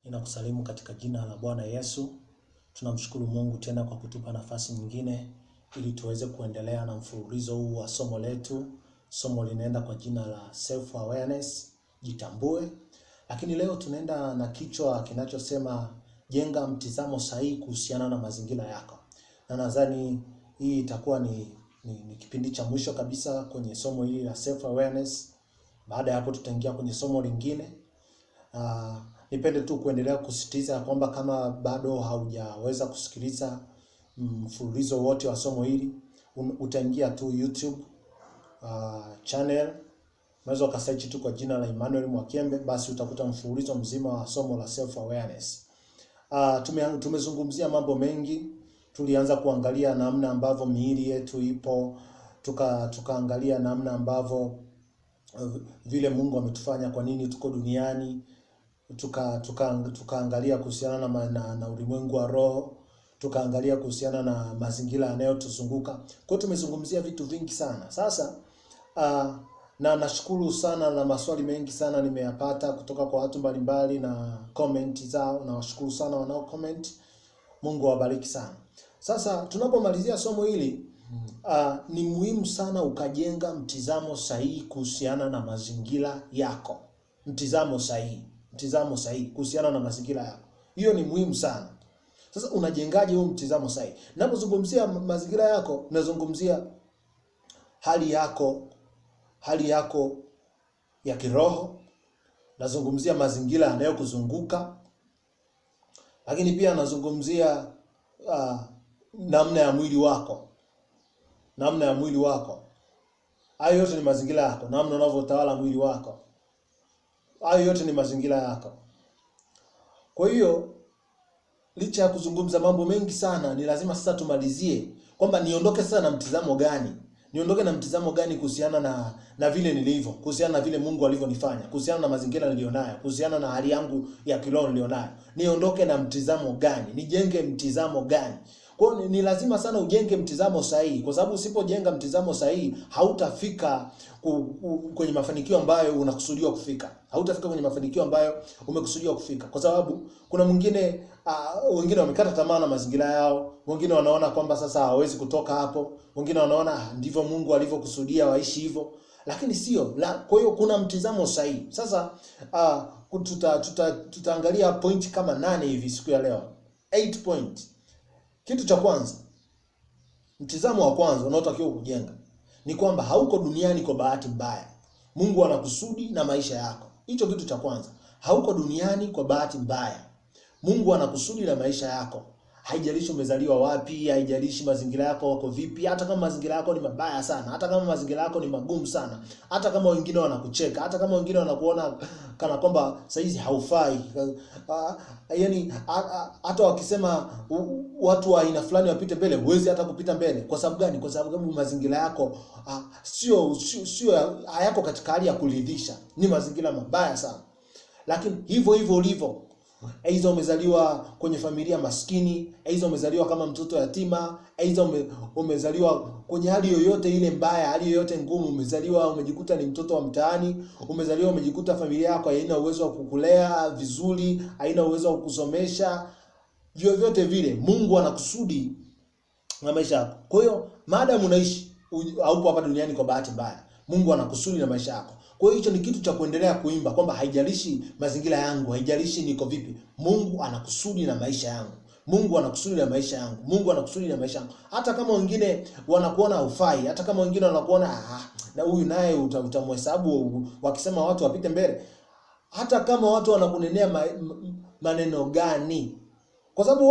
Ninakusalimu katika jina la Bwana Yesu. Tunamshukuru Mungu tena kwa kutupa nafasi nyingine ili tuweze kuendelea na mfululizo huu wa somo letu. Somo linaenda kwa jina la self awareness, jitambue. Lakini leo tunaenda na kichwa kinachosema jenga mtizamo sahihi kuhusiana na mazingira yako. Na nadhani hii itakuwa ni kipindi cha mwisho kabisa kwenye somo hili la self awareness. Baada ya hapo tutaingia kwenye somo lingine. Nipende tu kuendelea kusisitiza kwamba kama bado haujaweza kusikiliza mfululizo wote wa somo hili, utaingia tu YouTube channel, unaweza ukasearch tu kwa jina la Emmanuel Mwakembe, basi utakuta mfululizo mzima wa somo la self awareness. Tumezungumzia mambo mengi. Tulianza kuangalia namna ambavyo miili yetu ipo, tukaangalia namna ambavyo vile Mungu ametufanya, kwa nini tuko duniani, tukaangalia kuhusiana na ulimwengu wa roho, tukaangalia kuhusiana na mazingira yanayotuzunguka. Kwa hiyo tumezungumzia vitu vingi sana. Sasa na nashukuru sana na maswali mengi sana nimeyapata kutoka kwa watu mbalimbali na comment zao, na washukuru sana wanao comment. Mungu awabariki sana. Sasa tunapomalizia somo hili, ni muhimu sana ukajenga mtizamo sahihi kuhusiana na mazingira yako. Mtizamo sahihi kuhusiana na mazingira yako. Hiyo ni muhimu sana. Sasa unajengaje huo mtizamo sahihi? Ninapozungumzia mazingira yako, nazungumzia hali yako ya kiroho, nazungumzia mazingira yanayokuzunguka, lakini pia nazungumzia namna ya mwili wako. Hayo yote ni mazingira yako, namna unavyotawala mwili wako. Hayo yote ni mazingira yako. Kwa hiyo licha ya kuzungumza mambo mengi sana, ni lazima sasa tumalizie kwamba niondoke sasa na mtizamo gani? Niondoke na mtizamo gani kuhusiana na vile nilivyo, kuhusiana na vile Mungu alivyonifanya, kuhusiana na mazingira nilionayo, kuhusiana na hali yangu ya kiroho nilionayo. Niondoke na mtizamo gani? Nijenge mtizamo gani? Kwa hiyo ni lazima sana ujenge mtizamo sahihi, kwa sababu usipojenga mtizamo sahihi hautafika kwenye mafanikio ambayo unakusudiwa kufika. Hautafika kwenye mafanikio ambayo umekusudiwa kufika, kwa sababu kuna wengine wamekata tamaa na mazingira yao, wengine wanaona kwamba sasa hawezi kutoka hapo, wengine wanaona ndivyo Mungu alivyokusudia waishi hivyo, lakini sio. Kwa hiyo kuna mtizamo sahihi. Sasa tutaangalia point kama 8 hivi siku ya leo. 8 point. Kitu cha kwanza, mtizamo wa kwanza unaotakiwa kujenga ni kwamba hauko duniani kwa bahati mbaya. Mungu ana kusudi na maisha yako. Hicho kitu cha kwanza. Hauko duniani kwa bahati mbaya. Mungu ana kusudi na maisha yako. Haijalishi umezaliwa wapi, haijalishi mazingira yako wako vipi, hata kama mazingira yako ni mabaya sana, hata kama mazingira yako ni magumu sana, hata kama wengine wanakucheka, hata kama wengine wanakuona kana kwamba saizi haufai. Yaani hata wakisema watu wa aina fulani wapite mbele, huwezi hata kupita mbele. Kwa sababu gani? Kwa sababu mazingira yako sio hayako katika hali ya kuridhisha. Ni mazingira mabaya sana. Lakini hivyo ulivyo, aidha umezaliwa kwenye familia maskini, aidha umezaliwa kama mtoto yatima, aidha umezaliwa kwenye hali yoyote ile mbaya, hali yoyote ngumu, umezaliwa umejikuta ni mtoto wa mtaani, umezaliwa umejikuta familia yako haina uwezo wa kukulea vizuri, haina uwezo wa kukusomesha, vyovyote vile Mungu anakusudi na maisha yako. Kwa hiyo maadamu unaishi, haupo hapa duniani kwa bahati mbaya. Mungu anakusudi na maisha yako. Kwa hiyo hicho ni kitu cha kuendelea kuimba kwamba haijalishi mazingira yangu, haijalishi niko vipi, Mungu anakusudi na maisha yangu. Mungu anakusudi na maisha yangu. Mungu anakusudi na maisha yangu. Hata kama wengine wanakuona hufai, hata kama wengine wanakuona na huyu naye utamhesabu wakisema watu wapite mbele. Hata kama watu wanakunenea maneno gani, kwa sababu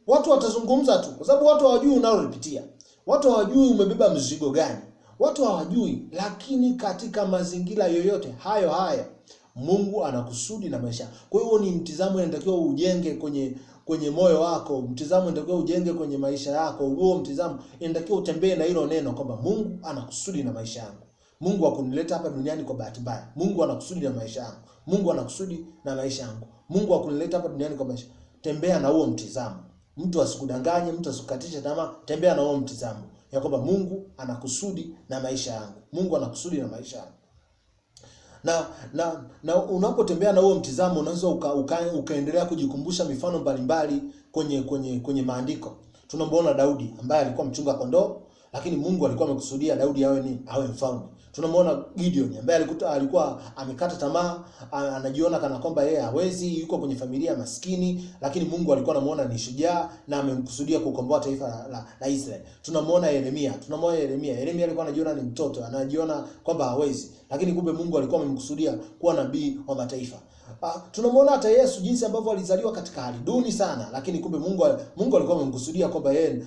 watu watazungumza tu, kwa sababu watu hawajui unalopitia. Watu hawajui umebeba mzigo gani. Watu hawajui, lakini katika mazingira yoyote hayo Mungu anakusudi na maisha. Kwa hiyo ni mtizamo unatakiwa ujenge kwenye moyo wako, mtizamo unatakiwa ujenge kwenye maisha yako. Huo mtizamo unatakiwa utembee na hilo neno kwamba Mungu anakusudi na maisha yangu. Mungu hakunileta hapa duniani kwa bahati mbaya. Mungu anakusudi na maisha yangu. Mungu anakusudi na maisha yangu. Mungu hakunileta hapa duniani kwa maisha. Tembea na huo mtizamo. Mtu asikudanganye, mtu asikukatishe tamaa, tembea na huo mtizamo ya kwamba Mungu anakusudi na maisha yangu. Mungu anakusudi na maisha yangu. Na unapotembea na huo mtizamo unaweza ukaendelea kujikumbusha mifano mbalimbali kwenye maandiko. Tunamwona Daudi ambaye alikuwa mchunga kondoo, lakini Mungu alikuwa amekusudia Daudi awe mfalme. Tunamwona Gideon ambaye alikuwa amekata tamaa, anajiona kana kwamba yeye hawezi, yuko kwenye familia maskini, lakini Mungu alikuwa anamuona ni shujaa na amemkusudia kukomboa taifa la Israeli. Tunamwona Yeremia alikuwa anajiona ni mtoto, anajiona kwamba hawezi, lakini kumbe Mungu alikuwa amemkusudia kuwa nabii wa mataifa. Tunamwona hata Yesu jinsi ambavyo alizaliwa katika hali duni sana, lakini kumbe Mungu alikuwa amemkusudia kwamba yeye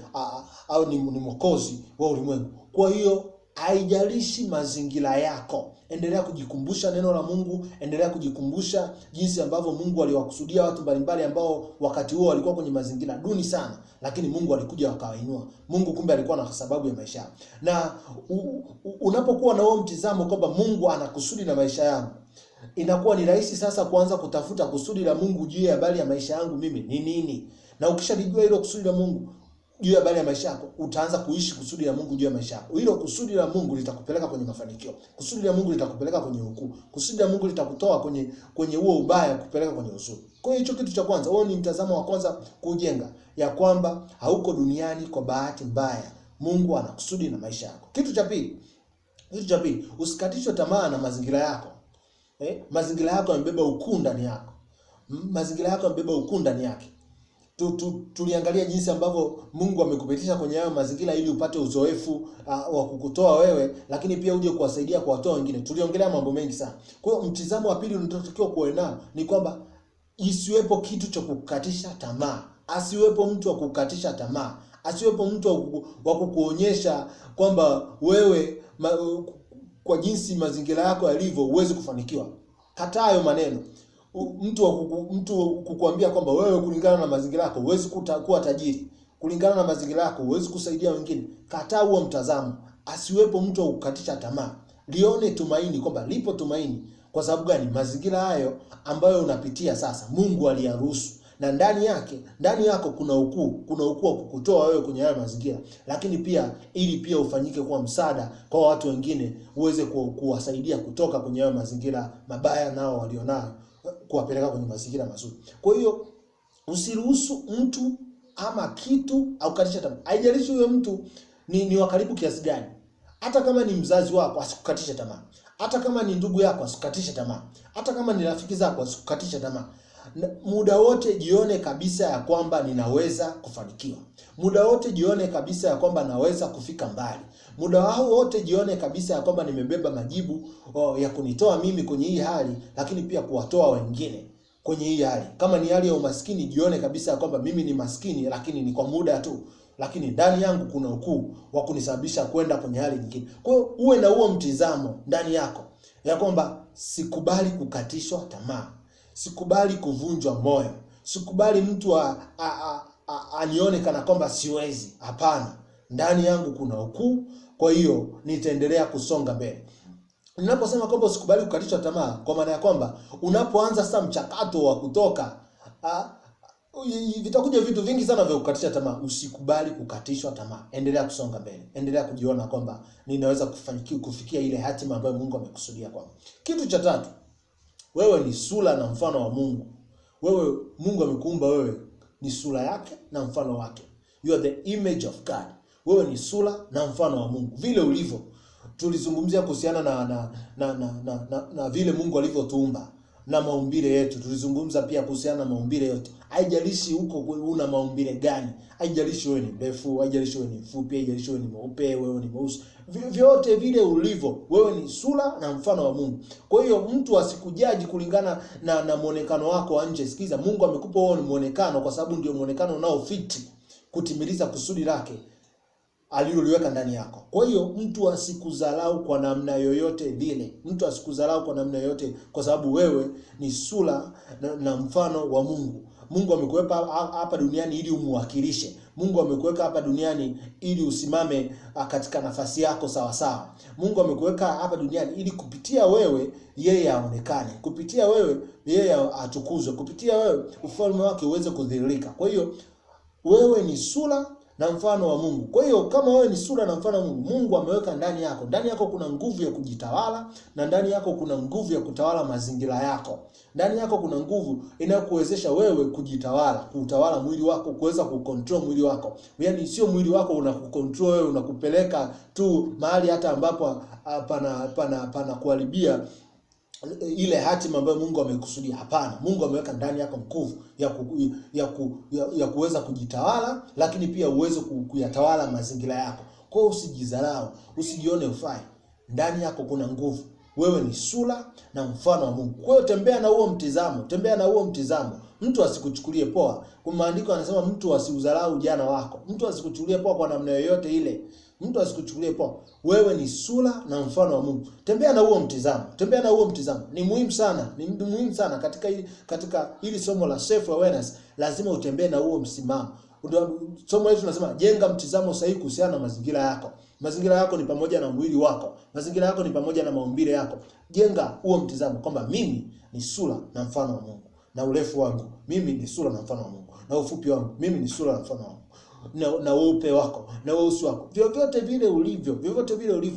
au ni mwokozi wa ulimwengu. Kwa hiyo haijalishi mazingira yako, endelea kujikumbusha neno la Mungu, endelea kujikumbusha jinsi ambavyo Mungu aliwakusudia watu mbalimbali ambao wakati huo walikuwa kwenye mazingira duni sana, lakini Mungu alikuja akawainua. Mungu kumbe alikuwa na sababu ya maisha yao. Na unapokuwa na huo mtizamo kwamba Mungu anakusudi na maisha yangu, inakuwa ni rahisi sasa kuanza kutafuta kusudi la Mungu juu ya habari ya maisha yangu mimi ni nini. Na ukishalijua hilo kusudi la Mungu juu ya habari ya maisha yako, utaanza kuishi kusudi la Mungu juu ya maisha yako. Hilo kusudi la Mungu litakupeleka kwenye mafanikio. Kusudi la Mungu litakupeleka kwenye ukuu. Kusudi la Mungu litakutoa kwenye huo ubaya kupeleka kwenye uzuri. Kwa hiyo hicho kitu cha kwanza, huo ni mtazamo wa kwanza kujenga, ya kwamba hauko duniani kwa bahati mbaya. Mungu ana kusudi na maisha yako. Kitu cha pili, usikatishwe tamaa na mazingira yako. Mazingira yako yamebeba ukuu ndani yako. Mazingira yako yamebeba ukuu ndani yake. Tuliangalia jinsi ambavyo Mungu amekupitisha kwenye hayo mazingira ili upate uzoefu wa kukutoa wewe, lakini pia uje kuwasaidia kuwatoa wengine. Tuliongelea mambo mengi sana. Kwa hiyo mtizamo wa pili unatakiwa kuwa nao ni kwamba isiwepo kitu cha kukukatisha tamaa. Asiwepo mtu wa kukukatisha tamaa. Asiwepo mtu wa kukuonyesha kwamba wewe kwa jinsi mazingira yako yalivyo huwezi kufanikiwa. Kataa hayo maneno. Mtu kukuambia kwamba wewe kulingana na mazingira yako huwezi kuwa tajiri, kulingana na mazingira yako huwezi kusaidia wengine. Kataa huo mtazamo. Asiwepo mtu wa kukatisha tamaa. Lione tumaini kwamba lipo tumaini. Kwa sababu gani? Mazingira hayo ambayo unapitia sasa Mungu aliyaruhusu, na ndani yako kuna ukuu wa kukutoa wewe kwenye hayo mazingira, lakini pia ili pia ufanyike kuwa msaada kwa watu wengine, uweze kuwasaidia kutoka kwenye hayo mazingira mabaya nao walionayo, kuwapeleka kwenye mazingira mazuri. Kwa hiyo usiruhusu mtu ama kitu au katisha tamaa. Haijalishi huyo mtu ni wa karibu kiasi gani. Hata kama ni mzazi wako asikukatishe tamaa. Hata kama ni ndugu yako asikukatishe tamaa. Hata kama ni rafiki zako asikukatishe tamaa. Muda wote jione kabisa ya kwamba ninaweza kufanikiwa. Muda wote jione kabisa ya kwamba naweza kufika mbali. Muda wote jione kabisa ya kwamba nimebeba majibu ya kunitoa mimi kwenye hii hali, lakini pia kuwatoa wengine kwenye hii hali. Kama ni hali ya umaskini, jione kabisa ya kwamba mimi ni maskini lakini ni kwa muda tu, lakini ndani yangu kuna ukuu wa kunisababisha kwenda kwenye hali nyingine. Kwa hiyo uwe na huo mtizamo ndani yako ya kwamba sikubali kukatishwa tamaa. Sikubali kuvunjwa moyo. Sikubali mtu anione kana kwamba siwezi. Hapana. Ndani yangu kuna ukuu, kwa hiyo nitaendelea kusonga mbele. Ninaposema kwamba usikubali kukatishwa tamaa, kwa maana ya kwamba unapoanza sasa mchakato wa kutoka, vitakuja vitu vingi sana vya kukatisha tamaa. Usikubali kukatishwa tamaa. Endelea kusonga mbele. Endelea kujiona kwamba ninaweza kufikia ile hatima ambayo Mungu amekusudia kwangu. Kitu cha tatu, wewe ni sura na mfano wa Mungu. Mungu amekuumba wewe ni sura yake na mfano wake. You are the image of God. Wewe ni sura na mfano wa Mungu. Vile ulivyo. Tulizungumzia kuhusiana na vile Mungu alivyotuumba na maumbile yetu. Tulizungumza pia kuhusiana na maumbile yote. Haijalishi huko una maumbile gani. Haijalishi wewe ni mrefu, haijalishi wewe ni mfupi, haijalishi wewe ni mweupe, wewe ni mweusi. Vyote vile ulivyo, wewe ni sura na mfano wa Mungu. Kwa hiyo mtu asikujaji kulingana na muonekano wako wa nje. Sikiza, Mungu amekupa wewe ni muonekano kwa sababu ndio muonekano unaofiti kutimiliza kusudi lake aliloliweka ndani yako. Kwa hiyo mtu asikudharau kwa namna yoyote vile. Mtu asikudharau kwa namna yoyote kwa sababu wewe ni sura na mfano wa Mungu. Mungu amekuweka hapa duniani ili umwakilishe. Mungu amekuweka hapa duniani ili usimame katika nafasi yako sawa sawa. Mungu amekuweka hapa duniani ili kupitia wewe yeye aonekane. Kupitia wewe yeye atukuzwe. Kupitia wewe ufalme wake uweze kudhihirika. Kwa hiyo wewe ni sura na mfano wa Mungu. Kwa hiyo kama wewe ni sura na mfano wa Mungu, Mungu ameweka ndani yako. Ndani yako kuna nguvu ya kujitawala, na ndani yako kuna nguvu ya kutawala mazingira yako. Ndani yako kuna nguvu inayokuwezesha wewe kujitawala, kutawala mwili wako, kuweza kucontrol mwili wako. Yaani sio mwili wako unakucontrol wewe, unakupeleka tu mahali hata ambapo pana kuharibia ile hatima ambayo Mungu amekusudia. Hapana, Mungu ameweka ndani yako nguvu ya kuweza kujitawala, lakini pia uwezo kuyatawala mazingira yako. Kwa hiyo usijidharau, usijione ufai. Ndani yako kuna nguvu. Wewe ni sura na mfano wa Mungu. Kwa hiyo tembea na huo mtizamo, tembea na huo mtizamo. Mtu asikuchukulie poa. Kwa maandiko anasema mtu asiudharau ujana wako. Mtu asikuchukulie poa kwa namna yoyote ile. Mtu asikuchukulie poa. Wewe ni sura na mfano wa Mungu. Tembea na huo mtizamo. Tembea na huo mtizamo. Ni muhimu sana. Ni muhimu sana katika hili somo la self awareness. Lazima utembee na huo msimamo. Somo letu tunasema jenga mtizamo sahihi kuhusiana na mazingira yako. Mazingira yako ni pamoja na mwili wako. Mazingira yako ni pamoja na maumbile yako. Jenga huo mtizamo kwamba mimi ni sura na mfano wa Mungu. Na urefu wangu mimi ni sura na mfano wa Mungu. Na ufupi wangu mimi ni sura na mfano wa Mungu. Na weupe wako, na weusi wako, vyovyote vile ulivyo,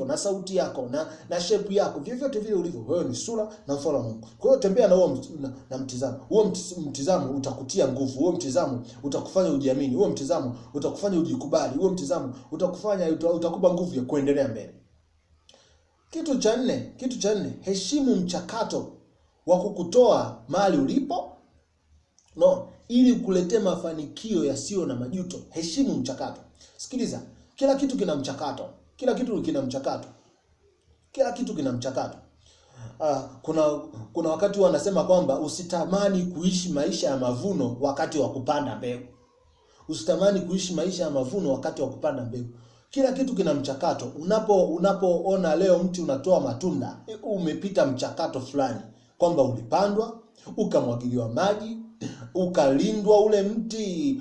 na sauti yako, na shape yako, vyovyote vile ulivyo, wewe ni sura na mfano wa Mungu. Kwa hiyo tembea na huo na mtizamo. Huo mtizamo utakutia nguvu. Huo mtizamo utakufanya ujiamini. Huo mtizamo utakufanya ujikubali. Huo mtizamo utakupa nguvu ya kuendelea mbele. Kitu cha nne, heshimu mchakato wa kukutoa mahali ulipo. Ili ukuletee mafanikio yasiyo na majuto. Heshimu mchakato. Sikiliza, kila kitu kina mchakato. Kuna wakati wanasema kwamba usitamani kuishi maisha ya mavuno wakati wa kupanda mbegu. Usitamani kuishi maisha ya mavuno wakati wa kupanda mbegu. Kila kitu kina mchakato. Unapoona leo mti unatoa matunda, umepita mchakato fulani, kwamba ulipandwa, ukamwagiliwa maji, ukalindwa ule mti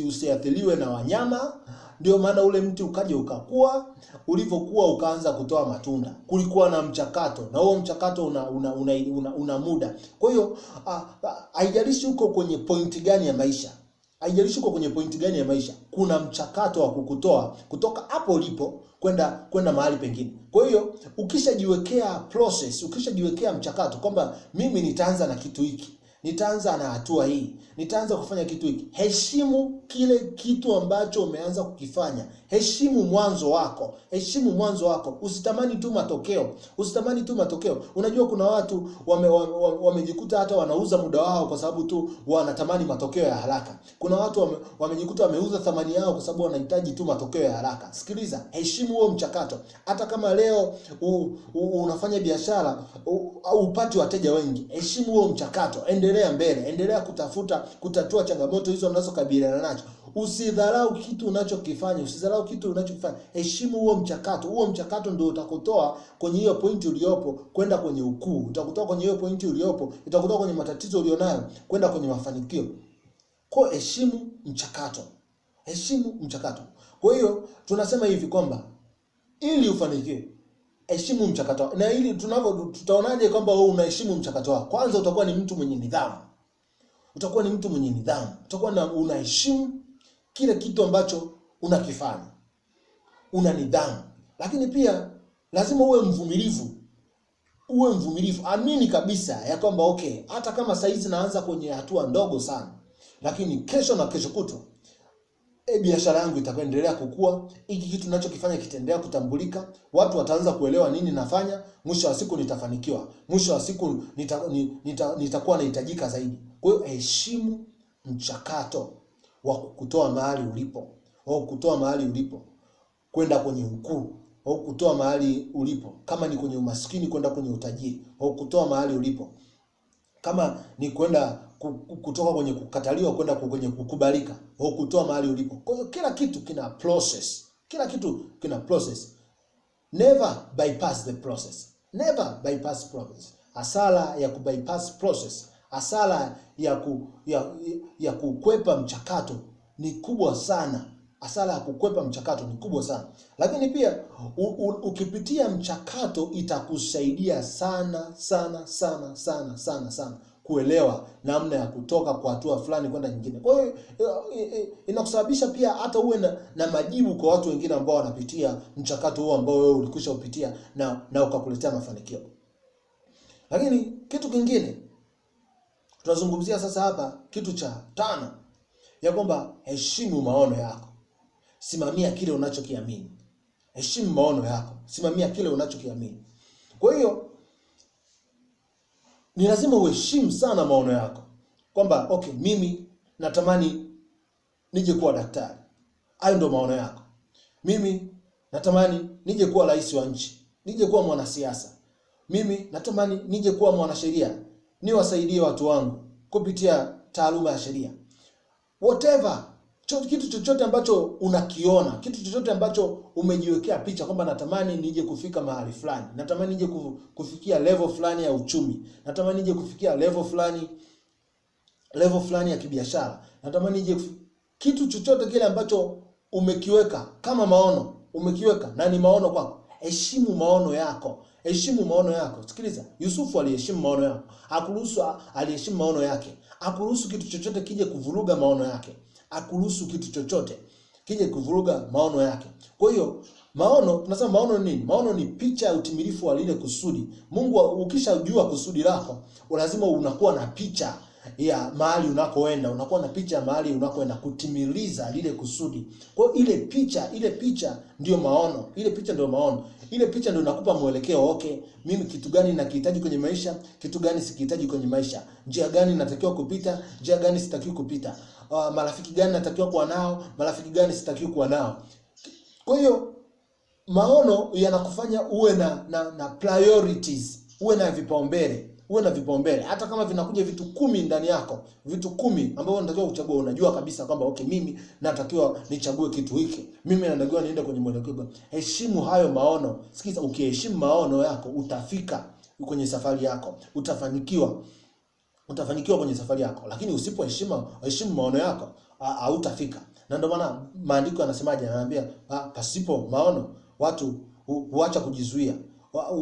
usiathiriwe na wanyama. Ndio maana ule mti ukaje ukakua, ulivyokuwa ukaanza kutoa matunda. Kulikuwa na mchakato, na huo mchakato una muda. Kwa hiyo haijalishi uko kwenye pointi gani ya maisha, kuna mchakato wa kukutoa kutoka hapo ulipo kwenda mahali pengine. Kwa hiyo ukishajiwekea mchakato kwamba mimi nitaanza na kitu hiki, nitaanza na hatua hii, nitaanza kufanya kitu hiki. Heshimu kile kitu ambacho umeanza kukifanya. Heshimu mwanzo wako. Usitamani tu matokeo. Unajua kuna watu wamejikuta hata wanauza muda wao kwa sababu tu wanatamani matokeo ya haraka. Kuna watu wamejikuta wameuza thamani yao kwa sababu wanahitaji tu matokeo ya haraka. Sikiliza, heshimu huo mchakato. Hata kama leo unafanya biashara au upati wateja wengi, heshimu huo mchakato. Endelea mbele, endelea kutatua changamoto hizo unazokabiliana nazo. Usidharau kitu unachokifanya, Heshimu huo mchakato. Huo mchakato ndio utakutoa kwenye hiyo pointi uliopo kwenda kwenye ukuu. Utakutoa kwenye hiyo pointi uliopo, itakutoa kwenye matatizo ulionayo kwenda kwenye mafanikio. Kwa heshimu mchakato. Kwa hiyo tunasema hivi kwamba ili ufanikiwe, heshimu mchakato. Na ili tutaonaje kwamba wewe unaheshimu mchakato wako? Kwanza utakuwa ni mtu mwenye nidhamu. Utakuwa unaheshimu kile kitu ambacho unakifanya. Una nidhamu. Lakini pia lazima uwe mvumilivu. Amini kabisa ya kwamba hata kama saizi naanza kwenye hatua ndogo sana, lakini kesho na kesho kutwa biashara yangu itaendelea kukua. Hiki kitu ninachokifanya kitaendelea kutambulika. Watu wataanza kuelewa nini nafanya. Mwisho wa siku nitafanikiwa. Mwisho wa siku nitakuwa nahitajika zaidi. Kwa hiyo heshimu mchakato wa kutoa mahali ulipo, au kutoa mahali ulipo kwenda kwenye ukuu, au kutoa mahali ulipo kama ni kwenye umaskini kwenda kwenye utajiri, au kutoa mahali ulipo kama ni kwenda kutoka kwenye kukataliwa kwenda kwenye kukubalika, au kutoa mahali ulipo. Kwa hiyo kila kitu kina process. Never bypass the process. Hasara ya kubypass process, hasara ya kukwepa mchakato ni kubwa sana. Lakini pia ukipitia mchakato itakusaidia sana kuelewa namna ya kutoka kwa hatua fulani kwenda nyingine. Kwa hiyo inakusababisha pia hata uwe na majibu kwa watu wengine ambao wanapitia mchakato huo ambao wewe ulikwisha upitia na ukakuletea mafanikio. Lakini kitu kingine tunazungumzia sasa hapa, kitu cha 5, ya kwamba heshimu maono yako. Simamia kile unachokiamini. Heshimu maono yako, simamia kile unachokiamini. Kwa hiyo ni lazima uheshimu sana maono yako. Kwamba okay, mimi natamani nije kuwa daktari. Hayo ndio maono yako. Mimi natamani nije kuwa rais wa nchi, nije kuwa mwanasiasa. Mimi natamani nije kuwa mwanasheria, niwasaidie watu wangu kupitia taaluma ya sheria. Whatever, kitu chochote ambacho unakiona, kitu chochote ambacho umejiwekea picha kwamba natamani nije kufika mahali fulani, natamani nije kufikia level fulani ya uchumi, natamani nije kufikia level fulani ya kibiashara, natamani nije kitu chochote kile ambacho umekiweka kama maono, umekiweka na ni maono kwako. Heshimu maono yako. Heshimu maono yako. Sikiliza, Yusufu aliheshimu maono yako. Aliheshimu maono yake. Hakuruhusu kitu chochote kije kuvuruga maono yake. Hakuruhusu kitu chochote kije kuvuruga maono yake. Kwa hiyo maono, tunasema maono ni nini? Maono ni picha ya utimilifu wa lile kusudi. Mungu ukishajua kusudi lako, lazima unakuwa na picha ya mahali unakoenda, unakuwa na picha ya mahali unakoenda kutimiliza lile kusudi. Kwa ile picha ndio maono. Ile picha ndio maono. Ile picha ndio inakupa mwelekeo. Okay, mimi kitu gani nakihitaji kwenye maisha, kitu gani sikihitaji kwenye maisha. Njia gani natakiwa kupita, njia gani sitakiwi kupita. Marafiki gani natakiwa kuwa nao, marafiki gani sitakiwi kuwa nao. Kwa hiyo maono yanakufanya uwe na priorities, uwe na vipaumbele. Uwe na vipaumbele. Hata kama vinakuja vitu 10 ndani yako, vitu 10 ambavyo unatakiwa kuchagua, unajua kabisa kwamba okay, mimi natakiwa nichague kitu hiki, mimi natakiwa niende kwenye mwelekeo. Heshimu hayo maono. Sikiza, ukiheshimu maono yako utafika kwenye safari yako, utafanikiwa kwenye safari yako. Lakini usipoheshimu maono yako, hautafika. Na ndio maana maandiko yanasemaje? Yanaambia pasipo maono watu huacha kujizuia.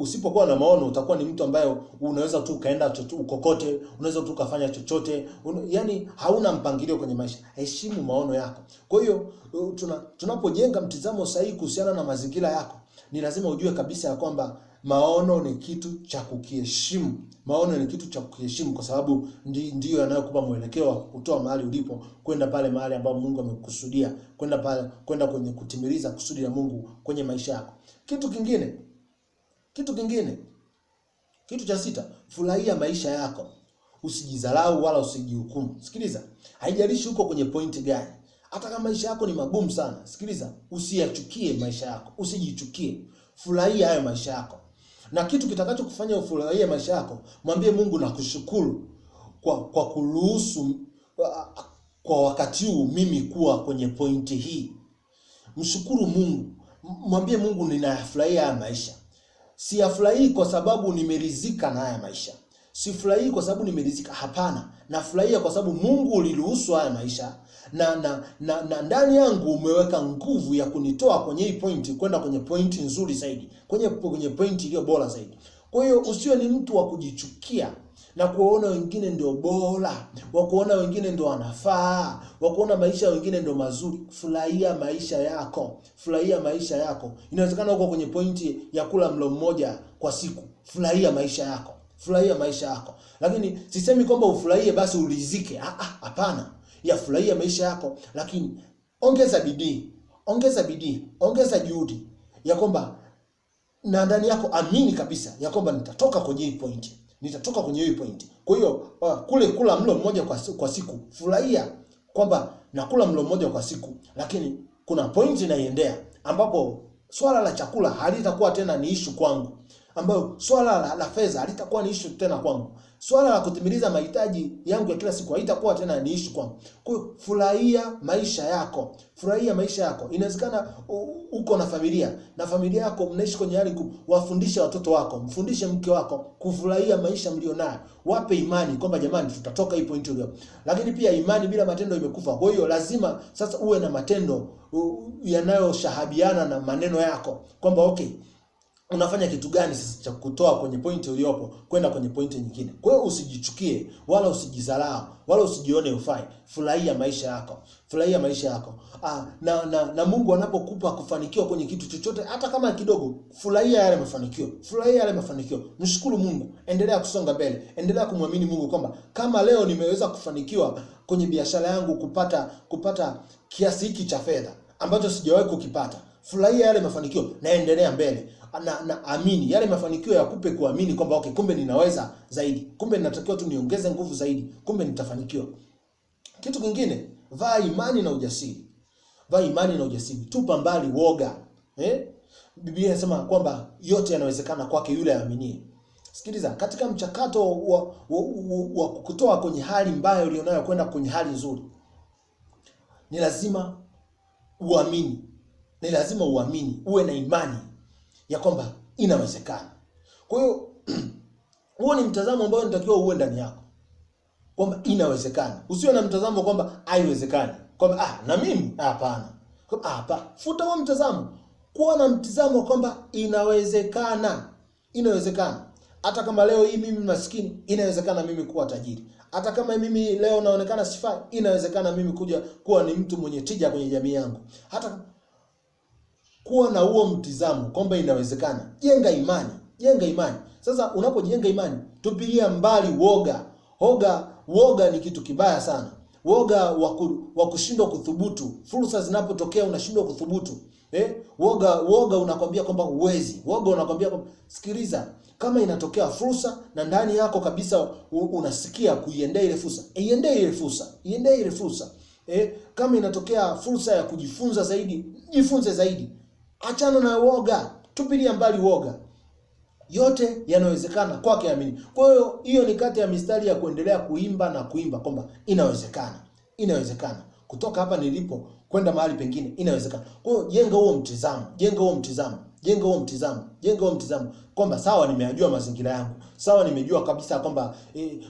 Usipokuwa na maono utakuwa ni mtu ambaye unaweza tu kaenda ukokote, unaweza tu kufanya chochote, yani hauna mpangilio kwenye maisha. Heshimu maono yako. Kwa hiyo tunapojenga mtizamo sahihi kuhusiana na mazingira yako, ni lazima ujue kabisa ya kwamba maono ni kitu cha kukiheshimu. Maono ni kitu cha kukiheshimu kwa sababu ndiyo yanayokupa mwelekeo wa kutoa mahali ulipo kwenda pale mahali ambapo Mungu amekusudia, kwenda kwenye kutimiliza kusudi la Mungu kwenye maisha yako. Kitu kingine, kitu cha 6, furahia maisha yako. Usijidharau wala usijihukumu. Sikiliza, haijalishi uko kwenye pointi gani. Hata kama maisha yako ni magumu sana, sikiliza, usiyachukie maisha yako, usijichukie. Furahia hayo maisha yako. Na kitu kitakacho kufanya ufurahie maisha yako, mwambie Mungu nakushukuru kwa kuruhusu kwa wakati huu mimi kuwa kwenye pointi hii. Mshukuru Mungu. Mwambie Mungu ninayafurahia haya maisha. Siyafurahii kwa sababu nimeridhika na haya maisha. Sifurahii kwa sababu nimeridhika, hapana. Nafurahia kwa sababu Mungu uliruhusu haya maisha na ndani yangu umeweka nguvu ya kunitoa kwenye hii point kwenda kwenye point nzuri zaidi, kwenye point iliyo bora zaidi. Kwa hiyo usiwe ni mtu wa kujichukia na kuona wengine ndio bora, wa kuona wengine ndio wanafaa, wa kuona maisha wengine ndio mazuri. Furahia maisha yako. Furahia maisha yako. Inawezekana uko kwenye pointi ya kula mlo mmoja kwa siku. Furahia maisha yako. Furahia maisha yako. Lakini sisemi kwamba ufurahie basi ulizike. Hapana. Ya furahia maisha yako, lakini ongeza bidii, ongeza juhudi ya kwamba na ndani yako amini kabisa ya kwamba nitatoka kwenye hii point. Kwa hiyo kule kula mlo mmoja kwa siku, furahia kwamba nakula mlo mmoja kwa siku, lakini kuna point inaiendea ambapo swala la chakula halitakuwa tena ni issue kwangu, ambayo swala la fedha halitakuwa ni issue tena kwangu. Swala la kutimiliza mahitaji yangu ya kila siku haitakuwa tena ni issue kwangu. Kwa hiyo furahia maisha yako. Furahia maisha yako. Inawezekana uko na familia yako mnaishi kwenye hali wafundishe watoto wako, mfundishe mke wako kufurahia maisha mlionayo. Wape imani kwamba jamani tutatoka hii point hiyo. Lakini pia imani bila matendo imekufa. Kwa hiyo lazima sasa uwe na matendo yanayoshahabiana na maneno yako. Kwamba okay, unafanya kitu gani sasa cha kutoa kwenye pointi uliopo kwenda kwenye pointi nyingine. Kwa hiyo usijichukie wala usijidharau wala usijione ufai. Furahia maisha yako. Furahia maisha yako. Na Mungu anapokupa kufanikiwa kwenye kitu chochote hata kama kidogo, furahia yale mafanikio. Furahia yale mafanikio. Mshukuru Mungu. Endelea kusonga mbele. Endelea kumwamini Mungu kwamba kama leo nimeweza kufanikiwa kwenye biashara yangu kupata kiasi hiki cha fedha ambacho sijawahi kukipata. Furahia yale mafanikio na endelea mbele. Na amini yale mafanikio yakupe kuamini kwamba okay, kumbe ninaweza zaidi. Kumbe ninatakiwa tu niongeze nguvu zaidi. Kumbe nitafanikiwa. Kitu kingine, vaa imani na ujasiri. Vaa imani na ujasiri. Tupa mbali woga. Biblia inasema kwamba yote yanawezekana kwake yule aaminie. Sikiliza, katika mchakato wa kukutoa kwenye hali mbaya ulionayo kwenda kwenye hali nzuri, ni lazima uamini. Ni lazima uamini, uwe na imani ya kwamba inawezekana. Kwa hiyo huo ni mtazamo ambao unatakiwa uwe ndani yako, kwamba inawezekana. Usiwe na mtazamo kwamba haiwezekani, kwamba na mimi hapana. Futa huo mtazamo. Kuwa na mtazamo kwamba inawezekana. Inawezekana. Hata kama leo hii mimi maskini, inawezekana mimi kuwa tajiri. Hata kama mimi leo naonekana sifai, inawezekana mimi kuwa ni mtu mwenye tija kwenye jamii yangu. Hata kuwa na huo mtizamo kwamba inawezekana. Jenga imani. Jenga imani. Sasa unapojenga imani, tupilia mbali woga. Woga ni kitu kibaya sana. Woga wa kushindwa kuthubutu. Fursa zinapotokea unashindwa kuthubutu. Woga unakwambia kwamba huwezi. Woga unakwambia kwamba sikiliza, kama inatokea fursa na ndani yako kabisa unasikia kuiendea ile fursa, iendee ile fursa. Iendee ile fursa. Kama inatokea fursa ya kujifunza zaidi, jifunze zaidi. Achana na woga. Tupilia mbali woga. Yote yanawezekana kwake amini. Kwa hiyo hiyo ni kati ya mistari ya kuendelea kuimba kwamba inawezekana. Inawezekana. Kutoka hapa nilipo kwenda mahali pengine inawezekana. Kwa hiyo jenga huo mtizamo. Jenga huo mtizamo. Jenga huo mtizamo. Jenga huo mtizamo kwamba sawa, nimejua mazingira yangu. Sawa, nimejua kabisa kwamba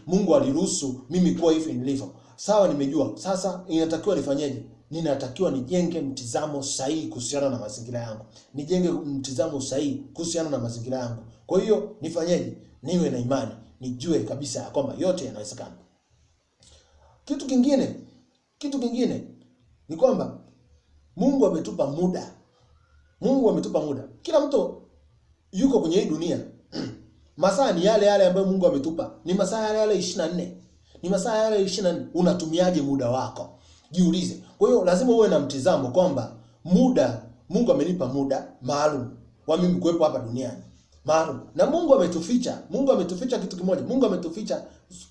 Mungu aliruhusu mimi kuwa hivi nilivyo. Sawa, nimejua. Sasa inatakiwa nifanyeje? Ninatakiwa nijenge mtizamo sahihi kuhusiana na mazingira yangu. Nijenge mtizamo sahihi kuhusiana na mazingira yangu. Kwa hiyo nifanyeje? Niwe na imani. Nijue kabisa kwamba yote yanawezekana. Kitu kingine ni kwamba Mungu ametupa muda. Mungu ametupa muda. Kila mtu yuko kwenye hii dunia. Masaa ni yale ambayo Mungu ametupa. Ni masaa yale 24. Ni masaa yale 24. Unatumiaje muda wako? Jiulize. Kwa hiyo lazima uwe na mtizamo kwamba muda, Mungu amenipa muda maalum wa mimi kuwepo hapa duniani. Maalum. Na Mungu ametuficha kitu kimoja. Mungu ametuficha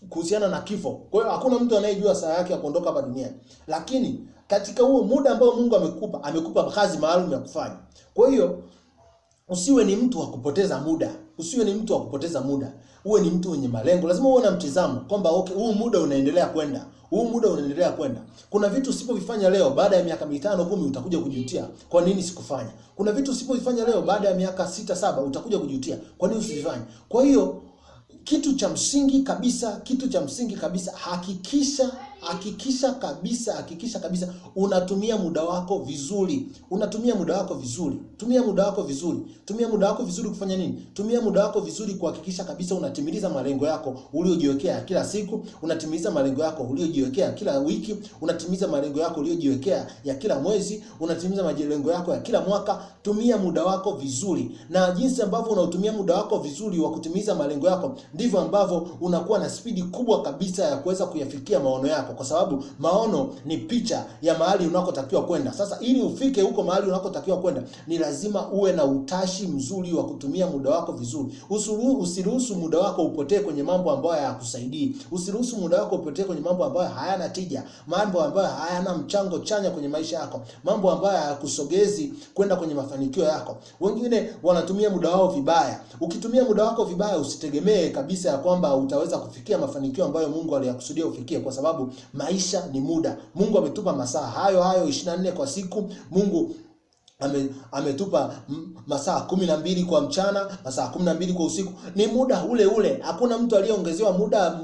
kuhusiana na kifo. Kwa hiyo hakuna mtu anayejua saa yake ya kuondoka hapa duniani. Lakini katika huo muda ambao Mungu amekupa kazi maalum ya kufanya. Kwa hiyo usiwe ni mtu wa kupoteza muda. Usiwe ni mtu wa kupoteza muda. Uwe ni mtu mwenye malengo. Lazima uwe na mtizamo kwamba okay, huu muda unaendelea kwenda. Kuna vitu usipovifanya leo, baada ya miaka 5 10 utakuja kujutia kwa nini sikufanya. Kuna vitu usipovifanya leo, baada ya miaka 6 7 utakuja kujutia kwa nini usivifanye. Kwa hiyo kitu cha msingi kabisa, hakikisha kabisa unatumia muda wako vizuri. Tumia muda wako vizuri kufanya nini? Tumia muda wako vizuri kuhakikisha kabisa unatimiliza malengo yako uliojiwekea kila siku, unatimiliza malengo yako uliojiwekea kila wiki, unatimiza malengo yako uliojiwekea ya kila mwezi, unatimiza malengo yako ya kila mwaka. Tumia muda wako vizuri. Na jinsi ambavyo unatumia muda wako vizuri wa kutimiza malengo yako, ndivyo ambavyo unakuwa na spidi kubwa kabisa ya kuweza kuyafikia maono yako, kwa sababu maono ni picha ya mahali unakotakiwa kwenda. Sasa ili ufike huko mahali unakotakiwa kwenda, ni lazima uwe na utashi mzuri wa kutumia muda wako vizuri. Usiruhusu muda wako upotee kwenye mambo ambayo hayakusaidii. Usiruhusu muda wako upotee kwenye mambo ambayo hayana tija, mambo ambayo hayana mchango chanya kwenye maisha yako, mambo ambayo hayakusogezi kwenda kwenye mafanikio yako. Wengine wanatumia muda wao vibaya. Ukitumia muda wako vibaya, usitegemee kabisa ya kwamba utaweza kufikia mafanikio ambayo Mungu aliyakusudia ufikie, kwa sababu maisha ni muda. Mungu ametupa masaa hayo 24 kwa siku. Mungu ametupa masaa 12 kwa mchana, masaa 12 kwa usiku. Ni muda ule ule. Hakuna mtu aliyeongezewa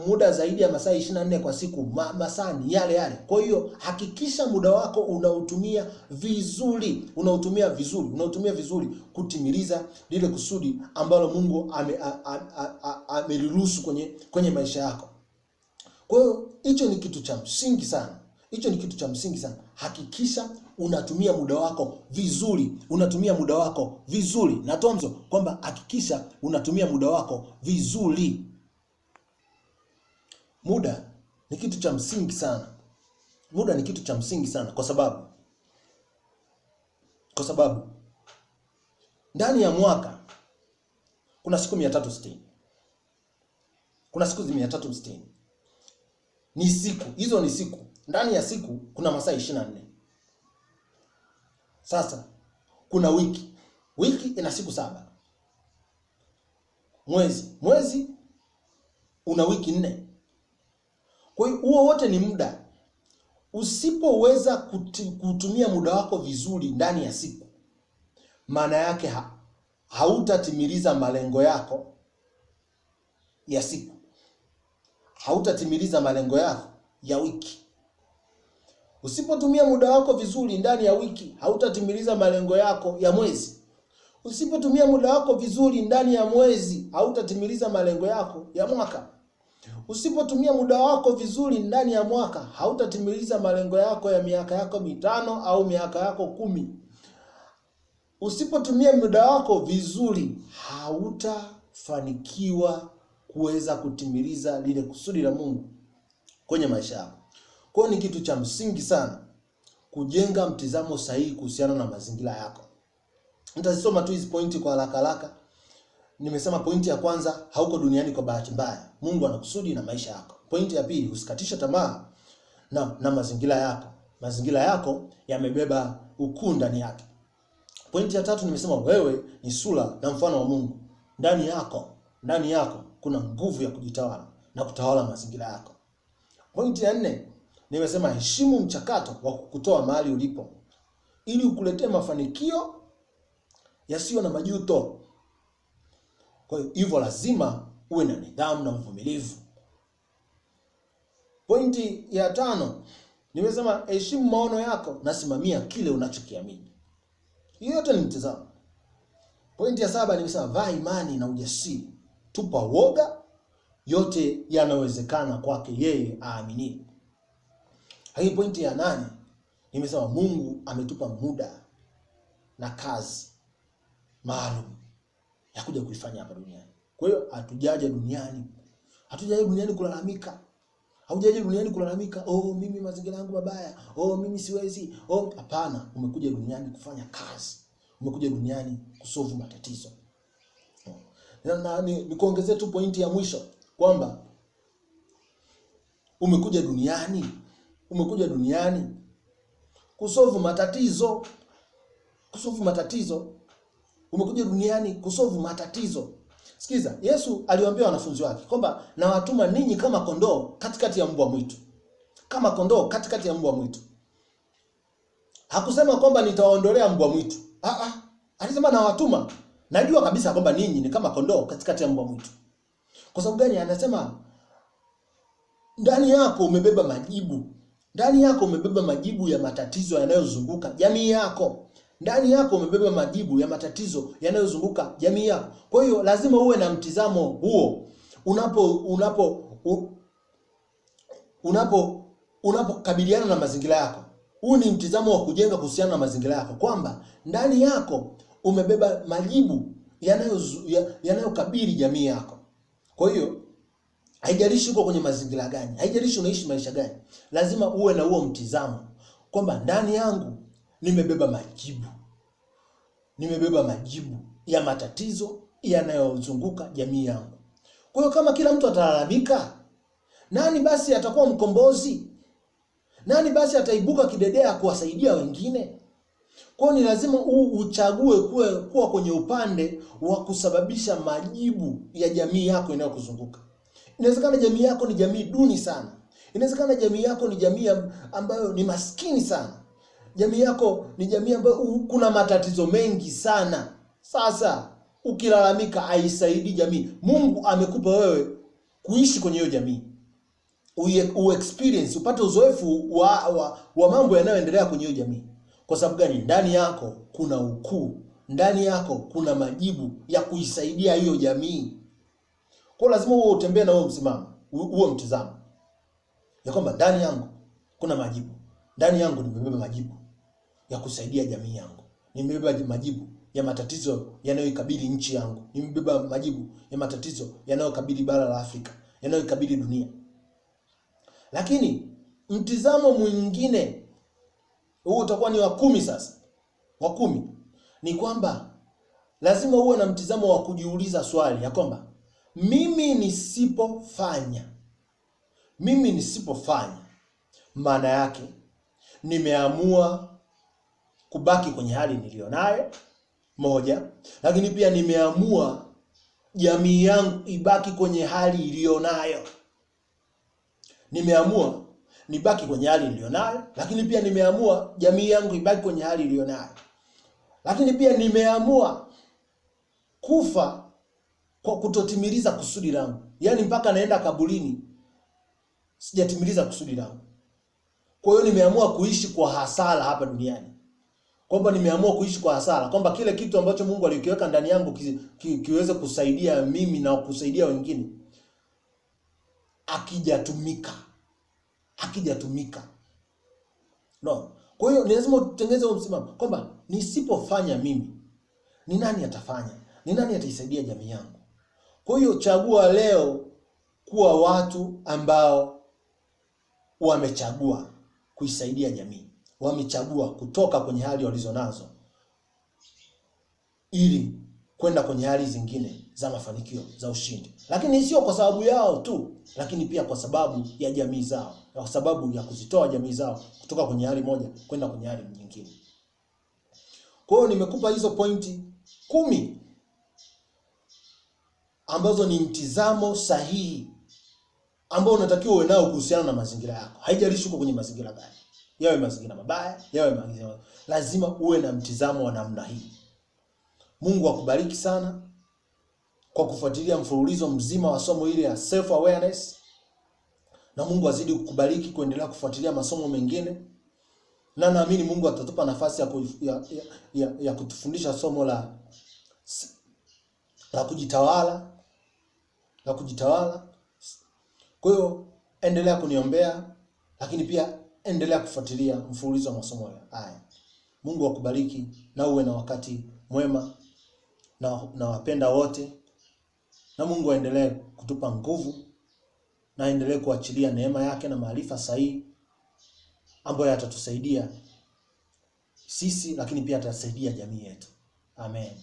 muda zaidi ya masaa 24 kwa siku. Masaa ni yale yale. Kwa hiyo hakikisha muda wako unautumia vizuri, unatumia vizuri kutimiliza lile kusudi ambalo Mungu ameliruhusu kwenye maisha yako. Kwa hiyo hicho ni kitu cha msingi sana. Hakikisha unatumia muda wako vizuri. Natoa mzo kwamba hakikisha unatumia muda wako vizuri. Muda ni kitu cha msingi sana. Kwa sababu ndani ya mwaka kuna siku 360. Kuna siku 360. Hizo ni siku. Ndani ya siku kuna masaa 24. Sasa kuna wiki. Wiki ina siku 7. Mwezi una wiki 4. Kwa hiyo huo wote ni muda. Usipoweza kutumia muda wako vizuri ndani ya siku, maana yake hautatimiliza malengo yako ya siku. Hautatimiliza malengo yako ya wiki. Usipotumia muda wako vizuri ndani ya wiki, hautatimiliza malengo yako ya mwezi. Usipotumia muda wako vizuri ndani ya mwezi, hautatimiliza malengo yako ya mwaka. Usipotumia muda wako vizuri ndani ya mwaka, hautatimiliza malengo yako ya miaka yako 5 au miaka yako 10. Usipotumia muda wako vizuri, hautafanikiwa kuweza kutimiliza lile kusudi la Mungu kwenye maisha yako. Kwa hiyo ni kitu cha msingi sana kujenga mtizamo sahihi kuhusiana na mazingira yako. Nitasoma tu hizi pointi kwa haraka. Nimesema pointi ya kwanza, hauko duniani kwa bahati mbaya. Mungu anakusudi na maisha yako. Pointi ya pili, usikatisha tamaa na mazingira yako. Mazingira yako yamebeba ukuu ndani yake. Pointi ya tatu, nimesema wewe ni sura na mfano wa Mungu. Ndani yako kuna nguvu ya kujitawala na kutawala mazingira yako. Pointi ya 4, nimesema heshimu mchakato wa kukutoa mahali ulipo ili ukuletee mafanikio yasiyo na majuto. Kwa hivyo lazima uwe na nidhamu na uvumilivu. Pointi ya 5, nimesema heshimu maono yako na simamia kile unachokiamini. Hiyo yote ni mtazamo. Pointi ya 7, nimesema vaa imani na ujasiri. Tupa woga, yote yanawezekana kwake yeye aamini. Hii pointi ya 8, nimesema Mungu ametupa muda na kazi maalum ya kuja kuifanya hapa duniani. Kwa hiyo hatujaje duniani kulalamika. Haujaje duniani kulalamika, mimi mazingira yangu mabaya, mimi siwezi. Hapana, umekuja duniani kufanya kazi. Umekuja duniani kusolve matatizo. Na nikuongezee tu pointi ya mwisho kwamba umekuja duniani kusolve matatizo. Umekuja duniani kusolve matatizo. Sikiza, Yesu aliwaambia wanafunzi wake kwamba nawatuma ninyi kama kondoo katikati ya mbwa mwitu. Hakusema kwamba nitawaondolea mbwa mwitu. Alisema nawatuma. Najua kabisa kwamba ninyi ni kama kondoo katikati ya mbwa mwitu. Kwa sababu gani? Anasema ndani yako umebeba majibu. Ndani yako umebeba majibu ya matatizo yanayozunguka jamii yako. Ndani yako umebeba majibu ya matatizo yanayozunguka jamii yako. Kwa hiyo lazima uwe na mtizamo huo unapokabiliana na mazingira yako. Huu ni mtizamo wa kujenga kuhusiana na mazingira yako, kwamba ndani yako umebeba majibu yanayokabili jamii yako. Kwa hiyo haijalishi uko kwenye mazingira gani, haijalishi unaishi maisha gani, lazima uwe na huo mtizamo kwamba ndani yangu nimebeba majibu ya matatizo yanayozunguka jamii yangu. Kwa hiyo kama kila mtu atalalamika, nani basi atakuwa mkombozi? Nani basi ataibuka kidedea kuwasaidia wengine? Kwa hiyo ni lazima uchague kuwa kwenye upande wa kusababisha majibu ya jamii yako inayokuzunguka. Inawezekana jamii yako ni jamii duni sana. Inawezekana jamii yako ni jamii ambayo ni maskini sana. Jamii yako ni jamii ambayo kuna matatizo mengi sana. Sasa ukilalamika haisaidii jamii. Mungu amekupa wewe kuishi kwenye hiyo jamii, experience, upate uzoefu wa mambo yanayoendelea kwenye hiyo jamii. Kwa sababu gani? Ndani yako kuna ukuu, ndani yako kuna majibu ya kuisaidia hiyo jamii. Kwa lazima uwe utembee na huo msimamo, huo mtazamo ya kwamba ndani yangu kuna majibu, ndani yangu nimebeba majibu ya kusaidia jamii yangu, nimebeba majibu ya matatizo yanayoikabili nchi yangu, nimebeba majibu ya matatizo yanayokabili bara la Afrika, yanayokabili dunia. Lakini mtizamo mwingine, huu utakuwa ni wa 10 sasa. Wa 10 ni kwamba lazima uwe na mtizamo wa kujiuliza swali ya kwamba mimi nisipofanya, maana yake nimeamua kubaki kwenye hali nilionayo, moja. Lakini pia nimeamua jamii yangu ibaki kwenye hali ilionayo. Nimeamua nibaki kwenye hali nilionayo, lakini pia nimeamua jamii yangu ibaki kwenye hali ilionayo. Lakini pia nimeamua kufa kwa kutotimiliza kusudi langu. Yaani mpaka naenda kaburini sijatimiliza kusudi langu. Kwa hiyo nimeamua kuishi kwa hasara hapa duniani. Kwamba nimeamua kuishi kwa hasara, kwamba kile kitu ambacho Mungu alikiweka ndani yangu kiweze kusaidia mimi na kusaidia wengine akijatumika. No. Kwa hiyo ni lazima utengeze huo msimamo kwamba nisipofanya mimi, ni nani atafanya? Ni nani ataisaidia jamii yangu? Kwa hiyo chagua leo kuwa watu ambao wamechagua kuisaidia jamii. Wamechagua kutoka kwenye hali walizonazo ili kwenda kwenye hali zingine za mafanikio, za ushindi. Lakini sio kwa sababu yao tu, lakini pia kwa sababu ya jamii zao, kwa sababu ya kuzitoa jamii zao kutoka kwenye hali moja kwenda kwenye hali nyingine. Kwa hiyo nimekupa hizo pointi 10 ambazo ni mtizamo sahihi ambao unatakiwa uwe nao kuhusiana na mazingira yako. Haijalishi uko kwenye mazingira gani. Yawe mazingira mabaya, yawe mazingira, lazima uwe na mtizamo wa namna hii. Mungu akubariki sana kwa kufuatilia mfululizo mzima wa somo hili ya self awareness, na Mungu azidi kukubariki kuendelea kufuatilia masomo mengine, na naamini Mungu atatupa nafasi ya kutufundisha somo la kujitawala, Kwa hiyo endelea kuniombea, lakini pia endelea kufuatilia mfululizo wa masomo haya. Mungu akubariki na uwe na wakati mwema, na wapenda wote, na Mungu aendelee kutupa nguvu na aendelee kuachilia neema yake na maarifa sahihi ambayo yatatusaidia sisi, lakini pia atasaidia jamii yetu. Amen.